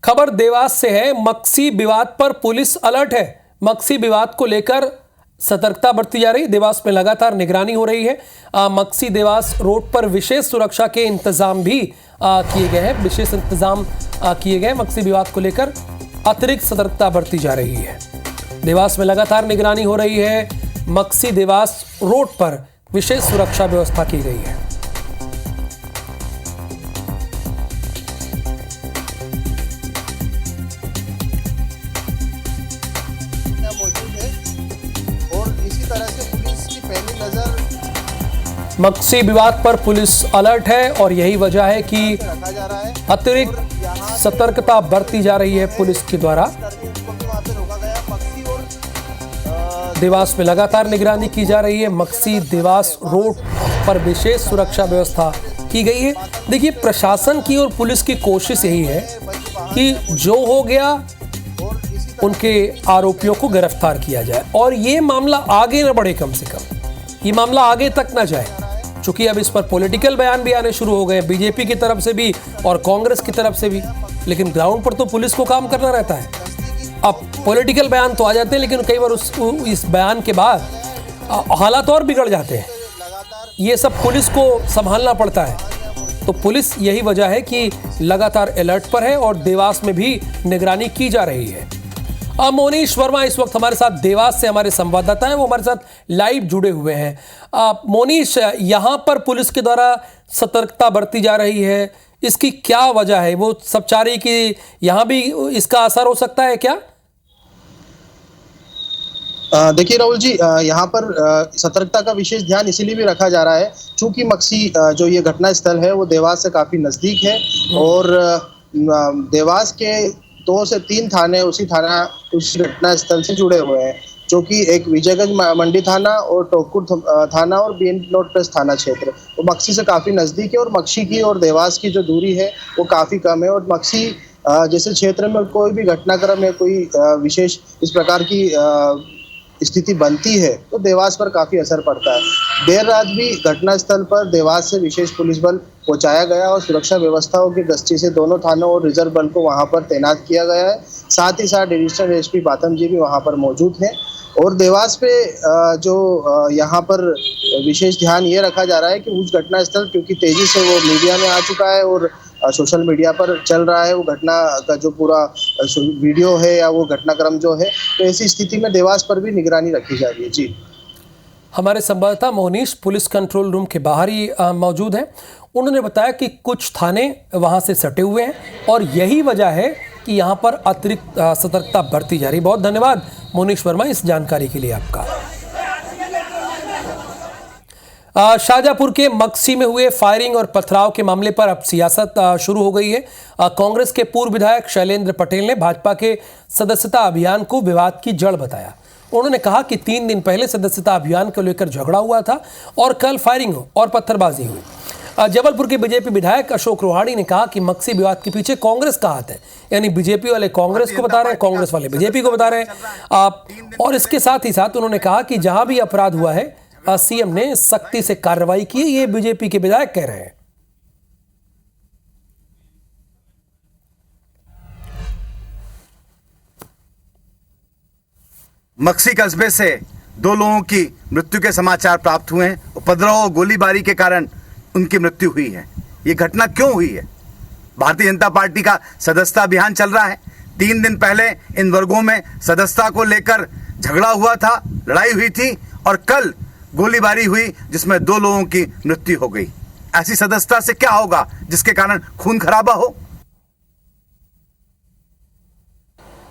खबर देवास से है। मक्सी विवाद पर पुलिस अलर्ट है। मक्सी विवाद को लेकर सतर्कता बरती जा रही। देवास में लगातार निगरानी हो रही है। मक्सी देवास रोड पर विशेष सुरक्षा के इंतजाम भी किए गए हैं। विशेष इंतजाम किए गए। मक्सी विवाद को लेकर अतिरिक्त सतर्कता बरती जा रही है। देवास में लगातार निगरानी हो रही है। मक्सी देवास रोड पर विशेष सुरक्षा व्यवस्था की गई है। मक्सी विवाद पर पुलिस अलर्ट है और यही वजह है कि अतिरिक्त सतर्कता बरती जा रही है पुलिस के द्वारा। देवास में लगातार निगरानी की जा रही है। मक्सी देवास रोड पर विशेष सुरक्षा व्यवस्था की गई है। देखिए, प्रशासन की और पुलिस की कोशिश यही है कि जो हो गया उनके आरोपियों को गिरफ्तार किया जाए और ये मामला आगे न बढ़े। कम से कम ये मामला आगे तक न जाए, क्योंकि अब इस पर पॉलिटिकल बयान भी आने शुरू हो गए, बीजेपी की तरफ से भी और कांग्रेस की तरफ से भी। लेकिन ग्राउंड पर तो पुलिस को काम करना रहता है। अब पॉलिटिकल बयान तो आ जाते हैं, लेकिन कई बार इस बयान के बाद हालात और बिगड़ जाते हैं। ये सब पुलिस को संभालना पड़ता है। तो पुलिस यही वजह है कि लगातार अलर्ट पर है और देवास में भी निगरानी की जा रही है। मोनीश वर्मा इस वक्त हमारे साथ देवास से हमारे संवाददाता हैं, वो हमारे साथ लाइव जुड़े हुए हैं। मोनीश, यहाँ पर पुलिस के द्वारा सतर्कता बरती जा रही है, इसकी क्या वजह है? वो सब चाह रही कि यहाँ भी इसका असर हो सकता है क्या? देखिए राहुल जी, यहाँ पर सतर्कता का विशेष ध्यान इसीलिए भी रखा जा रहा है क्योंकि मक्सी जो ये घटना स्थल है वो देवास से काफी नजदीक है और देवास के 2 से 3 थाने उस घटना स्थल से जुड़े हुए हैं, जो कि एक विजयगंज मंडी थाना और टोकपुर थाना और बीएन प्लॉट प्रेस थाना क्षेत्र वो मक्सी से काफ़ी नज़दीक है। और मक्सी की और देवास की जो दूरी है वो काफ़ी कम है और मक्सी जैसे क्षेत्र में कोई भी घटनाक्रम या कोई विशेष इस प्रकार की स्थिति बनती है तो देवास पर काफ़ी असर पड़ता है। देर रात भी घटनास्थल पर देवास से विशेष पुलिस बल पहुंचाया गया और सुरक्षा व्यवस्थाओं की दृष्टि से दोनों थानों और रिजर्व बल को वहां पर तैनात किया गया है। साथ ही साथ डिविजनल एसपी बातम जी भी वहां पर मौजूद हैं। और देवास पे जो यहाँ पर विशेष ध्यान ये रखा जा रहा है कि उस घटनास्थल क्योंकि तेजी से वो मीडिया में आ चुका है और सोशल मीडिया पर चल रहा है वो घटना का जो पूरा वीडियो है या वो घटनाक्रम जो है, तो ऐसी स्थिति में देवास पर भी निगरानी रखी जा रही है। जी, हमारे संवाददाता मोनीश पुलिस कंट्रोल रूम के बाहर ही मौजूद हैं। उन्होंने बताया कि कुछ थाने वहां से सटे हुए हैं और यही वजह है कि यहाँ पर अतिरिक्त सतर्कता बरती जा रही। बहुत धन्यवाद मोनीश वर्मा इस जानकारी के लिए आपका। शाहजहांपुर के मक्सी में हुए फायरिंग और पथराव के मामले पर अब सियासत शुरू हो गई है। कांग्रेस के पूर्व विधायक शैलेंद्र पटेल ने भाजपा के सदस्यता अभियान को विवाद की जड़ बताया। उन्होंने कहा कि 3 दिन पहले सदस्यता अभियान को लेकर झगड़ा हुआ था और कल फायरिंग और पत्थरबाजी हुई। जबलपुर के बीजेपी विधायक अशोक रोहाणी ने कहा कि मक्सी विवाद के पीछे कांग्रेस का हाथ है, यानी बीजेपी वाले कांग्रेस को बता रहे हैं, कांग्रेस वाले बीजेपी को बता रहे हैं। और इसके साथ ही साथ उन्होंने कहा कि जहां भी अपराध हुआ है सीएम ने सख्ती से कार्रवाई की, ये बीजेपी के विधायक कह रहे हैं। मक्सी कस्बे से 2 लोगों की मृत्यु के समाचार प्राप्त हुए हैं। उपद्रव और गोलीबारी के कारण उनकी मृत्यु हुई है। ये घटना क्यों हुई है? भारतीय जनता पार्टी का सदस्यता अभियान चल रहा है। 3 दिन पहले इन वर्गों में सदस्यता को लेकर झगड़ा हुआ था, लड़ाई हुई थी और कल गोलीबारी हुई जिसमें 2 लोगों की मृत्यु हो गई। ऐसी सदस्यता से क्या होगा जिसके कारण खून खराबा हो?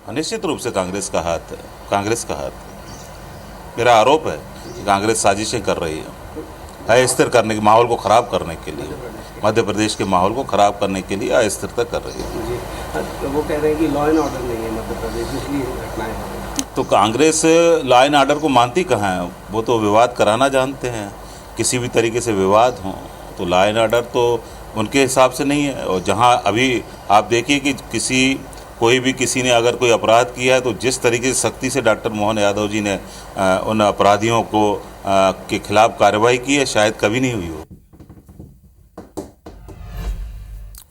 निश्चित रूप से कांग्रेस का हाथ है, कांग्रेस का हाथ है। मेरा आरोप है कि कांग्रेस साजिशें कर रही है अस्थिर करने के माहौल को खराब करने के लिए, मध्य प्रदेश के माहौल को खराब करने के लिए अस्थिरता कर रही है। वो कह रहे हैं कि लॉ एंड ऑर्डर नहीं है मध्य प्रदेश, इसलिए घटनाएं हो रही। तो कांग्रेस लॉ एंड ऑर्डर को मानती कहाँ है? वो तो विवाद कराना जानते हैं। किसी भी तरीके से विवाद हो तो लॉ एंड ऑर्डर तो उनके हिसाब से नहीं है। और जहाँ अभी आप देखिए कि किसी ने अगर कोई अपराध किया है तो जिस तरीके से सख्ती से डॉक्टर मोहन यादव जी ने उन अपराधियों को के खिलाफ कार्रवाई की है, शायद कभी नहीं हुई हो।